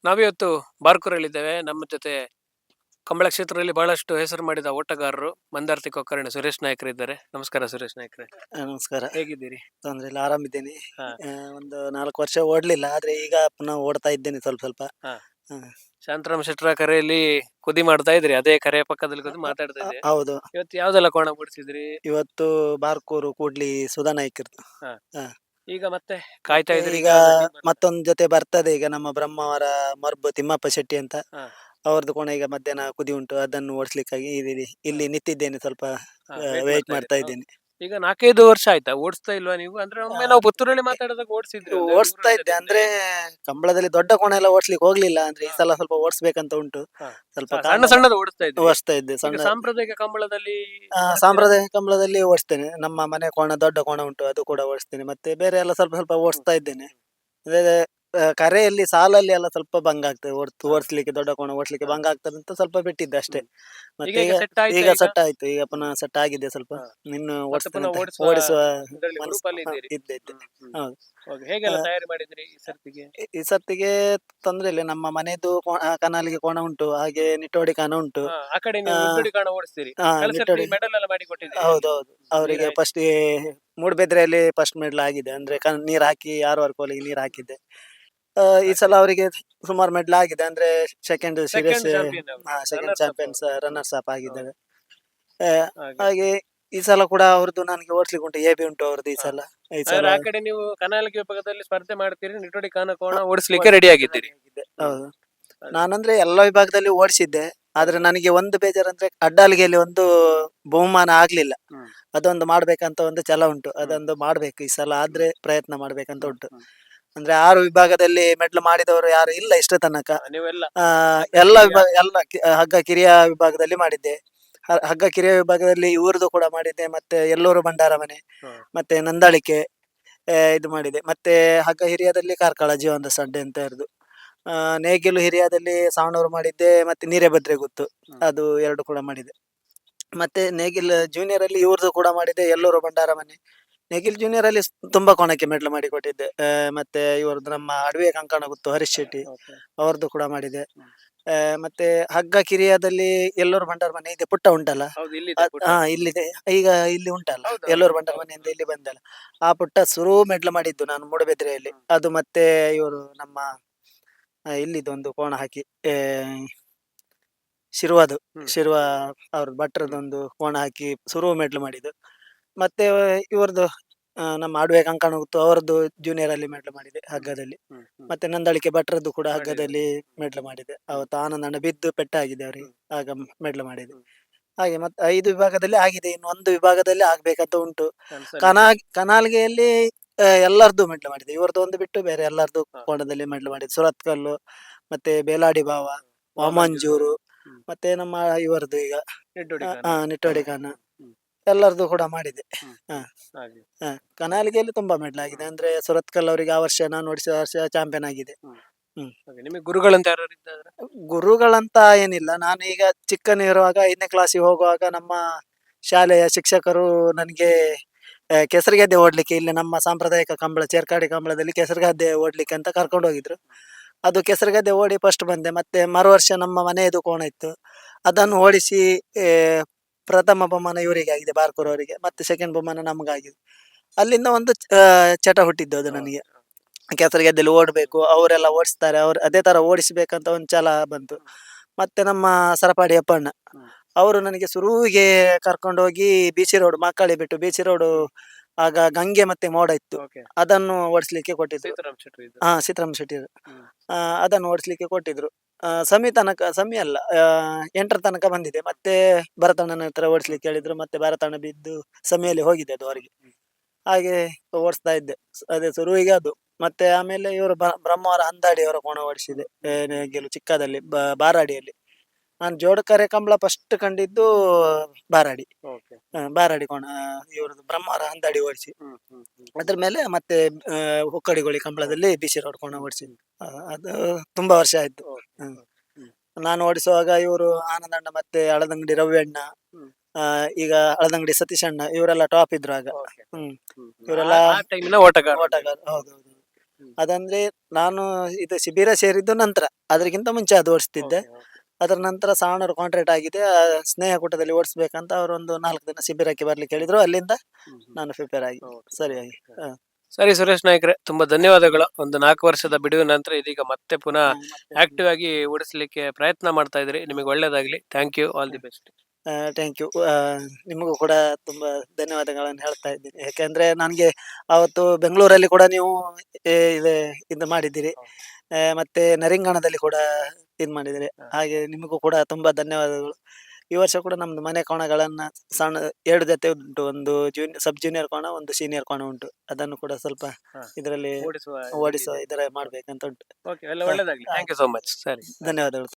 ನಾವಿವತ್ತು ಬಾರ್ಕೂರಲ್ಲಿದ್ದೇವೆ. ನಮ್ಮ ಜೊತೆ ಕಂಬಳ ಕ್ಷೇತ್ರದಲ್ಲಿ ಬಹಳಷ್ಟು ಹೆಸರು ಮಾಡಿದ ಓಟಗಾರರು ಮಂದಾರ್ತಿ ಕೊಕ್ಕರ್ಣೆ ಸುರೇಶ್ ನಾಯ್ಕರಿದ್ದಾರೆ. ನಮಸ್ಕಾರ ಸುರೇಶ್ ನಾಯ್ಕರೇ, ನಮಸ್ಕಾರ. ಹೇಗಿದ್ದೀರಿ? ತೊಂದ್ರೆ ಇಲ್ಲ, ಆರಾಮಿದ್ದೇನೆ. ಹಾ. ಒಂದು 4 ವರ್ಷ ಓಡ್ಲಿಲ್ಲ, ಆದ್ರೆ ಈಗ ಪುನಃ ಓಡ್ತಾ ಇದ್ದೇನೆ ಸ್ವಲ್ಪ ಸ್ವಲ್ಪ. ಹಾ. ಹ. ಶಾಂತರಾಮ್ ಶೆಟ್ರ ಕರೆಯಲ್ಲಿ ಕುದಿ ಮಾಡ್ತಾ ಇದ್ರಿ, ಅದೇ ಕರೆಯ ಪಕ್ಕದಲ್ಲಿ ಕುದಿ ಮಾತಾಡ್ತಾ ಇದ್ದೆ. ಹೌದು. ಇವತ್ತು ಯಾವ್ದೆಲ್ಲ ಕೋಣ ಬಿಡಿಸಿದ್ರಿ? ಇವತ್ತು ಬಾರ್ಕೂರು ಕೂಡ್ಲಿ ಸುಧಾ ನಾಯ್ಕರ್ದು. ಹಾ. ಹ. ಈಗ ಮತ್ತೆ ಕಾಯ್ತಾ ಇದ್ರಿ? ಈಗ ಮತ್ತೊಂದ್ ಜೊತೆ ಬರ್ತದೆ ಈಗ, ನಮ್ಮ ಬ್ರಹ್ಮಾವರ ಮರ್ಬು ತಿಮ್ಮಪ್ಪ ಶೆಟ್ಟಿ ಅಂತ. ಹಾ. ಅವ್ರದ್ದು ಕೋಣ ಈಗ ಮಧ್ಯಾಹ್ನ ಕುದಿ ಉಂಟು, ಅದನ್ನು ಓಡಿಸ್ಲಿಕ್ಕಾಗಿ ಇಲ್ಲಿ ನಿಂತಿದ್ದೇನೆ, ಸ್ವಲ್ಪ ವೇಟ್ ವೇಟ್ ಮಾಡ್ತಾ ಇದ್ದೀರಾ? ಇದ್ದೇನೆ. ಈಗ 4-5 ವರ್ಷ ಆಯ್ತಾ ಓಡಿಸ್ತಾ ಇಲ್ವಾ ನೀವು? ಅಂದ್ರೆ ಒಮ್ಮೆ ನಾವು ಪುತ್ತೂರಲ್ಲಿ ಮಾತಾಡಿದಾಗ ಓಡಿಸಿದ್ರಿ, ಓಡಿಸ್ತಾ ಇದ್ದೆ, ಅಂದ್ರೆ ಕಂಬಳದಲ್ಲಿ ದೊಡ್ಡ ಕೋಣ ಎಲ್ಲ ಓಡಿಸ್ಲಿಕ್ಕೆ ಹೋಗ್ಲಿಲ್ಲ. ಅಂದ್ರೆ ಈ ಸಲ ಸ್ವಲ್ಪ ಓಡಿಸ್ಬೇಕಂತ ಉಂಟು. ಸ್ವಲ್ಪ ಸಣ್ಣ ಕಾಲೆಲ್ಲ ಸಣ್ಣದು ಓಡಿಸ್ತಾ ಇದ್ರಿ. ಓಡಿಸ್ತಾ ಇದ್ದೆ. ಈಗ ಸಣ್ಣ ಸಾಂಪ್ರದಾಯಿಕ ಕಂಬಳದಲ್ಲಿ ಸಾಂಪ್ರದಾಯಿಕ ಕಂಬಳದಲ್ಲಿ ಓಡಿಸ್ತೇನೆ. ನಮ್ಮ ಮನೆ ಕೋಣ ದೊಡ್ಡ ಕೋಣ ಉಂಟು, ಅದು ಕೂಡ ಓಡಿಸ್ತೇನೆ. ಮತ್ತೆ ಬೇರೆ ಎಲ್ಲ ಸ್ವಲ್ಪ ಸ್ವಲ್ಪ ಓಡಿಸ್ತಾ ಇದ್ದೇನೆ. ಅದೇ ಕರೆಯಲ್ಲಿ ಸಾಲಲ್ಲಿ ಎಲ್ಲ ಸ್ವಲ್ಪ ಭಂಗ ಆಗ್ತದೆ, ಓಡಿಸ್ಲಿಕ್ಕೆ ದೊಡ್ಡ ಕೋಣ ಓಡಿಸ್ಲಿಕ್ಕೆ ಭಂಗ ಆಗ್ತದೆ ಅಂತ ಸ್ವಲ್ಪ ಬಿಟ್ಟಿದ್ದೆ ಅಷ್ಟೇ. ಮತ್ತೆ ಈಗ set ಆಯ್ತಾ ಈಗ ಈಗ? ಸೆಟ್ ಆಯ್ತು, ಈಗ ಪುನಃ ಸೆಟ್ ಆಗಿದೆ ಸ್ವಲ್ಪ. ಇನ್ನು ಓಡಿಸ್ತೇನೆ ಅಂತ ಓಡಿಸುವ ಗ್ರೂಪ್ ಅಲ್ಲಿ ಇದ್ದೀರಿ? ಇದ್ದೆ. ಹೌದು. ಹೇಗೆಲ್ಲ ತಯಾರಿ ಮಾಡಿದ್ರಿ ಈ ಸರ್ತಿಗೆ? ಈ ಸರ್ತಿಗೆ ತೊಂದ್ರೆ ಇಲ್ಲ, ನಮ್ಮ ಮನೆದು ಕನಾಲಿಗೆ ಕೋಣ ಉಂಟು, ಹಾಗೆ ನಿಟ್ಟೋಡಿ ಕಾಣ ಉಂಟು. ಆ ಕಡೆ ನೀವು ನಿಟ್ಟುಡಿ ಕಾಣ ಓಡಿಸ್ತೀರಿ. ಕಳೆದ ಸರ್ತಿ ನಿಟ್ಟೋಡಿ, ಮೆಡಲ್ ಎಲ್ಲ ಮಾಡಿ ಕೊಟ್ಟಿದ್ದೀರಿ. ಹೌದೌದು. ಅವರಿಗೆ ಫಸ್ಟ್ ಮೂಡ್ಬೆದ್ರೆಯಲ್ಲಿ ಫಸ್ಟ್ ಮೆಡಲ್ ಆಗಿದೆ. ಅಂದ್ರೆ ನೀರ್ ಹಾಕಿ 6 ಕೋಲಿಗೆ ನೀರ್ ಹಾಕಿದ್ದೆ. ಈ ಸಲ ಅವರಿಗೆ ಸುಮಾರು ಮೆಡಲ್ ಆಗಿದೆ. ಅಂದ್ರೆ second serious second champions runners up ಆಗಿದ್ದಾರೆ. ಹಾಗೆ ಈ ಸಲ ಕೂಡ ಅವ್ರದ್ದು ನನಗೆ ಓಡಿಸ್ಲಿಕ್ಕೆ ಉಂಟು, ಎ ಬಿ ಉಂಟು ಅವ್ರದ್ದು ಈ ಸಲ. ಆ ಕಡೆ ನೀವು ಕನಾಲಿಕೆ ವಿಭಾಗದಲ್ಲಿ ಸ್ಪರ್ಧೆ ಮಾಡ್ತೀರಿ, ನಿಟ್ಟುಡಿ ಕೋಣ ಓಡಿಸ್ಲಿಕ್ಕೆ ರೆಡಿ ಆಗಿದ್ದೀರಿ. ಹೌದು. ನಾನಂದ್ರೆ ಎಲ್ಲ ವಿಭಾಗದಲ್ಲಿ ಓಡಿಸಿದ್ದೆ, ಆದ್ರೆ ನನಗೆ ಒಂದು ಬೇಜಾರಂದ್ರೆ ಅಡ್ಡಾಲಿಗೆಯಲ್ಲಿ ಒಂದು ಬಹುಮಾನ ಆಗ್ಲಿಲ್ಲ. ಅದೊಂದು ಮಾಡ್ಬೇಕಂತ ಒಂದು ಛಲ ಉಂಟು, ಅದೊಂದು ಮಾಡ್ಬೇಕು ಈ ಸಲ, ಆದ್ರೆ ಪ್ರಯತ್ನ ಮಾಡ್ಬೇಕಂತ ಉಂಟು. ಅಂದ್ರೆ 6 ವಿಭಾಗದಲ್ಲಿ ಮೆಡ್ಲ್ ಮಾಡಿದವರು ಯಾರು ಇಲ್ಲ ಇಷ್ಟ ತನಕ. ಎಲ್ಲ ಹಗ್ಗ ಕಿರಿಯ ವಿಭಾಗದಲ್ಲಿ ಮಾಡಿದ್ದೆ. ಹಗ್ಗ ಕಿರಿಯ ವಿಭಾಗದಲ್ಲಿ ಇವ್ರದ್ದು ಕೂಡ ಮಾಡಿದ್ದೆ, ಮತ್ತೆ ಎಲ್ಲೂರು ಭಂಡಾರ ಮನೆ, ಮತ್ತೆ ನಂದಾಳಿಕೆ ಇದು ಮಾಡಿದೆ. ಮತ್ತೆ ಹಗ್ಗ ಹಿರಿಯದಲ್ಲಿ ಕಾರ್ಕಳ ಜೀವಂತ ಸಡ್ಡೆ ಅಂತ ಇರೋದು. ನೇಗಿಲು ಹಿರಿಯದಲ್ಲಿ ಸಾವಣೂರು ಮಾಡಿದ್ದೆ, ಮತ್ತೆ ನೀರೇಭದ್ರೆ ಗೊತ್ತು, ಅದು 2 ಕೂಡ ಮಾಡಿದೆ. ಮತ್ತೆ ನೇಗಿಲ್ ಜೂನಿಯರ್ ಅಲ್ಲಿ ಇವ್ರದ್ದು ಕೂಡ ಮಾಡಿದೆ, ಎಲ್ಲೂರು ಭಂಡಾರ ಮನೆ. ನೇಗಿಲ್ ಜೂನಿಯರ್ ಅಲ್ಲಿ ತುಂಬಾ ಕೋಣಕ್ಕೆ ಮೆಡ್ಲ್ ಮಾಡಿ ಕೊಟ್ಟಿದ್ದೆ. ಮತ್ತೆ ಇವ್ರದ್ದು ನಮ್ಮ ಅಡವೆ ಕಂಕಣ ಗೊತ್ತು, ಹರೀಶ್ ಶೆಟ್ಟಿ, ಅವ್ರದ್ದು ಕೂಡ ಮಾಡಿದೆ. ಮತ್ತೆ ಹಗ್ಗ ಕಿರಿಯದಲ್ಲಿ ಎಲ್ಲೂರು ಭಂಡಾರ ಮನೆ ಇದೆ, ಪುಟ್ಟ ಉಂಟಲ್ಲ, ಇಲ್ಲಿದೆ ಈಗ, ಇಲ್ಲಿ ಉಂಟಲ್ಲ ಎಲ್ಲೂರು ಭಂಡಾರ ಮನೆಯಿಂದ ಇಲ್ಲಿ ಬಂದಲ್ಲ, ಆ ಪುಟ್ಟ ಸುರು ಮೆಡ್ಲ್ ಮಾಡಿದ್ದು ನಾನು ಮೂಡಬೆದ್ರೆಯಲ್ಲಿ. ಅದು ಮತ್ತೆ ಇವರು ನಮ್ಮ ಇಲ್ಲಿದೊಂದು ಕೋಣ ಹಾಕಿ ಶಿರ್ವ ಅವ್ರ ಭಟ್ರದೊಂದು ಕೋಣ ಹಾಕಿ ಸುರು ಮೆಡ್ಲ್ ಮಾಡಿದ್ದು. ಮತ್ತೆ ಇವ್ರದ್ದು ನಮ್ಮ ಅಡವೆ ಕಂಕಣ ಗೊತ್ತು, ಅವರದ್ದು ಜೂನಿಯರ್ ಅಲ್ಲಿ ಮೆಡ್ಲ್ ಮಾಡಿದೆ ಹಗ್ಗದಲ್ಲಿ. ಮತ್ತೆ ನಂದಳಿಕೆ ಭಟ್ರದ್ದು ಕೂಡ ಹಗ್ಗದಲ್ಲಿ ಮೆಡ್ಲ್ ಮಾಡಿದೆ. ಅವತ್ತು ಆನಂದಣ್ಣ ಬಿದ್ದು ಪೆಟ್ಟಾಗಿದೆ ಅವರಿಗೆ, ಆಗ ಮೆಡ್ಲ್ ಮಾಡಿದೆ. ಹಾಗೆ ಮತ್ತೆ 5 ವಿಭಾಗದಲ್ಲಿ ಆಗಿದೆ, ಇನ್ನು 1 ವಿಭಾಗದಲ್ಲಿ ಆಗ್ಬೇಕಂತ ಉಂಟು. ಕನಾಲ್ಗೆಯಲ್ಲಿ ಎಲ್ಲರದ್ದು ಮೆಡ್ಲ್ ಮಾಡಿದೆ, ಇವ್ರದ್ದು ಒಂದು ಬಿಟ್ಟು ಬೇರೆ ಎಲ್ಲರದ್ದು ಕೋಣದಲ್ಲಿ ಮೆಡ್ಲ್ ಮಾಡಿದೆ. ಸುರತ್ಕಲ್ಲು, ಮತ್ತೆ ಬೇಲಾಡಿ ಬಾವ, ವಾಮಂಜೂರು, ಮತ್ತೆ ನಮ್ಮ ಇವರದ್ದು ಈಗ ನಿಟ್ಟೋಡಿ ಖಾನ, ಎಲ್ಲರದ್ದು ಕೂಡ ಮಾಡಿದೆ. ಕನಾಲಿಗೆಯಲ್ಲಿ ತುಂಬಾ ಮೆಡ್ಲ್ ಆಗಿದೆ. ಅಂದ್ರೆ ಸುರತ್ಕಲ್ ಅವರಿಗೆ ಆ ವರ್ಷ ನಾನು ಓಡಿಸಿದ ವರ್ಷ ಚಾಂಪಿಯನ್ ಆಗಿದೆ. ನಿಮಗೆ ಗುರುಗಳಂತ ಯಾರು ಇದ್ದಾರೆ? ಗುರುಗಳಂತ ಏನಿಲ್ಲ, ನಾನು ಈಗ ಚಿಕ್ಕನಿರುವಾಗ 5ನೇ ಕ್ಲಾಸಿಗೆ ಹೋಗುವಾಗ ನಮ್ಮ ಶಾಲೆಯ ಶಿಕ್ಷಕರು ನನಗೆ ಕೆಸರುಗದ್ದೆ ಓಡ್ಲಿಕ್ಕೆ, ಇಲ್ಲಿ ನಮ್ಮ ಸಾಂಪ್ರದಾಯಿಕ ಕಂಬಳ ಚೇರ್ಕಾಡಿ ಕಂಬಳದಲ್ಲಿ ಕೆಸರುಗದ್ದೆ ಓಡ್ಲಿಕ್ಕೆ ಅಂತ ಕರ್ಕೊಂಡು ಹೋಗಿದ್ರು. ಅದು ಕೆಸರುಗದ್ದೆ ಓಡಿ ಫಸ್ಟ್ ಬಂದೆ. ಮತ್ತೆ ಮರು ವರ್ಷ ನಮ್ಮ ಮನೆಯದು ಕೋಣ ಇತ್ತು, ಅದನ್ನು ಓಡಿಸಿ ಪ್ರಥಮ ಬಹುಮಾನ ಇವರಿಗೆ ಆಗಿದೆ, ಬಾರ್ಕೂರ್ ಅವರಿಗೆ. ಮತ್ತೆ ಸೆಕೆಂಡ್ ಬಹುಮಾನ ನಮಗಾಗಿದೆ. ಅಲ್ಲಿಂದ ಒಂದು ಚಟ ಹುಟ್ಟಿದ್ದು ಅದು ನನಗೆ, ಕೆಸರುಗದ್ದೆಯಲ್ಲಿ ಓಡಬೇಕು, ಅವರೆಲ್ಲ ಓಡಿಸ್ತಾರೆ, ಅದೇ ತರ ಓಡಿಸ್ಬೇಕಂತ ಒಂದು ಛಲ ಬಂತು. ಮತ್ತೆ ನಮ್ಮ ಸರಪಾಡಿ ಅಪ್ಪಣ್ಣ ಅವರು ನನಗೆ ಶುರುವಿಗೆ ಕರ್ಕೊಂಡೋಗಿ ಬಿಸಿ ರೋಡ್, ಮಕ್ಕಳಿ ಬಿಟ್ಟು ಬಿಸಿ ರೋಡ್, ಆಗ ಗಂಗೆ ಮತ್ತೆ ಮೋಡ ಇತ್ತು, ಅದನ್ನು ಓಡಿಸ್ಲಿಕ್ಕೆ ಕೊಟ್ಟಿದ್ರು. ಸೀತಾರಾಮ್ ಶೆಟ್ಟಿ ಅದನ್ನು ಓಡಿಸ್ಲಿಕ್ಕೆ ಕೊಟ್ಟಿದ್ರು. ಸಮಿ ಅಲ್ಲ 8ರ ತನಕ ಬಂದಿದೆ. ಮತ್ತೆ ಭರತಣ್ಣನ ಹತ್ರ ಓಡಿಸ್ಲಿಕ್ಕೆ ಹೇಳಿದ್ರು, ಮತ್ತೆ ಭರತಣ್ಣ ಬಿದ್ದು ಸಮಿಯಲ್ಲಿ ಹೋಗಿದೆ ಅದು ಅವರಿಗೆ. ಹಾಗೆ ಓಡಿಸ್ತಾ ಇದ್ದೆ, ಅದೇ ಶುರುವಿಗೆ ಅದು. ಮತ್ತೆ ಆಮೇಲೆ ಇವರು ಬ್ರಹ್ಮವರ ಹಂದಾಡಿ ಅವರ ಕೋಣ ಓಡಿಸಿದೆ, ಚಿಕ್ಕದಲ್ಲಿ ಬಾರಾಡಿಯಲ್ಲಿ. ನಾನು ಜೋಡಕರೆ ಕಂಬಳ ಫಸ್ಟ್ ಕಂಡಿದ್ದು ಬಾರಾಡಿ, ಬಾರಾಡಿ ಕೋಣ ಇವ್ರದ್ದು ಬ್ರಹ್ಮವರ ಹಂದಾಡಿ ಓಡಿಸಿ. ಅದ್ರ ಮೇಲೆ ಮತ್ತೆ ಹುಕ್ಕಡಿಗೋಳಿ ಕಂಬಳದಲ್ಲಿ ಬಿಸಿ ರೋಡ್ ಕೋಣ ಓಡಿಸಿದ್ದು. ಅದು ತುಂಬಾ ವರ್ಷ ಆಯ್ತು. ನಾನು ಓಡಿಸುವಾಗ ಇವರು ಆನಂದಣ್ಣ ಮತ್ತೆ ಹಳದಂಗಡಿ ರವ್ಯಣ್ಣ, ಈಗ ಹಳದಂಗಡಿ ಸತೀಶ್ ಅಣ್ಣ, ಇವರೆಲ್ಲ ಟಾಪ್ ಇದ್ರು ಆಗ. ಇವರೆಲ್ಲ ಓಟಗಾರ. ಹೌದೌದು. ಅದಂದ್ರೆ ನಾನು ಇದು ಶಿಬಿರ ಸೇರಿದ್ದು ನಂತರ, ಅದಕ್ಕಿಂತ ಮುಂಚೆ ಅದು ಓಡಿಸ್ತಿದ್ದೆ. ಅದರ ನಂತರ ಸಾವಣೂರು ಕಾಂಟ್ರಾಕ್ಟ್ ಆಗಿದೆ. ಸ್ನೇಹ ಕೂಟದಲ್ಲಿ ಓಡಿಸ್ಬೇಕಂತ ಅವರು ಒಂದು 4 ದಿನ ಶಿಬಿರಕ್ಕೆ ಬರ್ಲಿಕ್ಕೆ ಹೇಳಿದ್ರು. ಅಲ್ಲಿಂದ ನಾನು ಪ್ರಿಪೇರ್ ಆಗಿ ಸರಿಯಾಗಿ. ಸರಿ ಸುರೇಶ್ ನಾಯ್ಕರೇ, ತುಂಬಾ ಧನ್ಯವಾದಗಳು. ಒಂದು 4 ವರ್ಷದ ಬಿಡುವಿನ ನಂತರ ಇದೀಗ ಮತ್ತೆ ಪುನಃ ಆಕ್ಟಿವ್ ಆಗಿ ಓಡಿಸ್ಲಿಕ್ಕೆ ಪ್ರಯತ್ನ ಮಾಡ್ತಾ ಇದ್ರಿ. ನಿಮಗೆ ಒಳ್ಳೇದಾಗ್ಲಿ. Thank you, all the best. Thank you. ನಿಮಗೂ ಕೂಡ ತುಂಬ ಧನ್ಯವಾದಗಳನ್ನು ಹೇಳ್ತಾ ಇದ್ದೀನಿ. ಯಾಕೆಂದ್ರೆ ನನಗೆ ಆವತ್ತು ಬೆಂಗಳೂರಲ್ಲಿ ಕೂಡ ನೀವು ಇದು ಮಾಡಿದ್ದೀರಿ. ಮತ್ತೆ ನರಿಂಗಣದಲ್ಲಿ ಕೂಡ ಇದು ಮಾಡಿದ್ದೀರಿ. ಹಾಗೆ ನಿಮಗೂ ಕೂಡ ತುಂಬಾ ಧನ್ಯವಾದಗಳು. ಈ ವರ್ಷ ಕೂಡ ನಮ್ದು ಮನೆ ಕೋಣಗಳನ್ನ ಸಣ್ಣ 2 ಜೊತೆ ಉಂಟು. ಒಂದು ಸಬ್ ಜೂನಿಯರ್ ಕೋಣ, ಒಂದು ಸೀನಿಯರ್ ಕೋಣ ಉಂಟು. ಅದನ್ನು ಕೂಡ ಸ್ವಲ್ಪ ಇದರಲ್ಲಿ ಓಡಿಸುವ ಇದರ ಮಾಡ್ಬೇಕಂತ ಉಂಟು. ಓಕೆ, ಎಲ್ಲ ಒಳ್ಳೇದಾಗ್ಲಿ. Thank you so much. ಸರಿ, ಧನ್ಯವಾದಗಳು.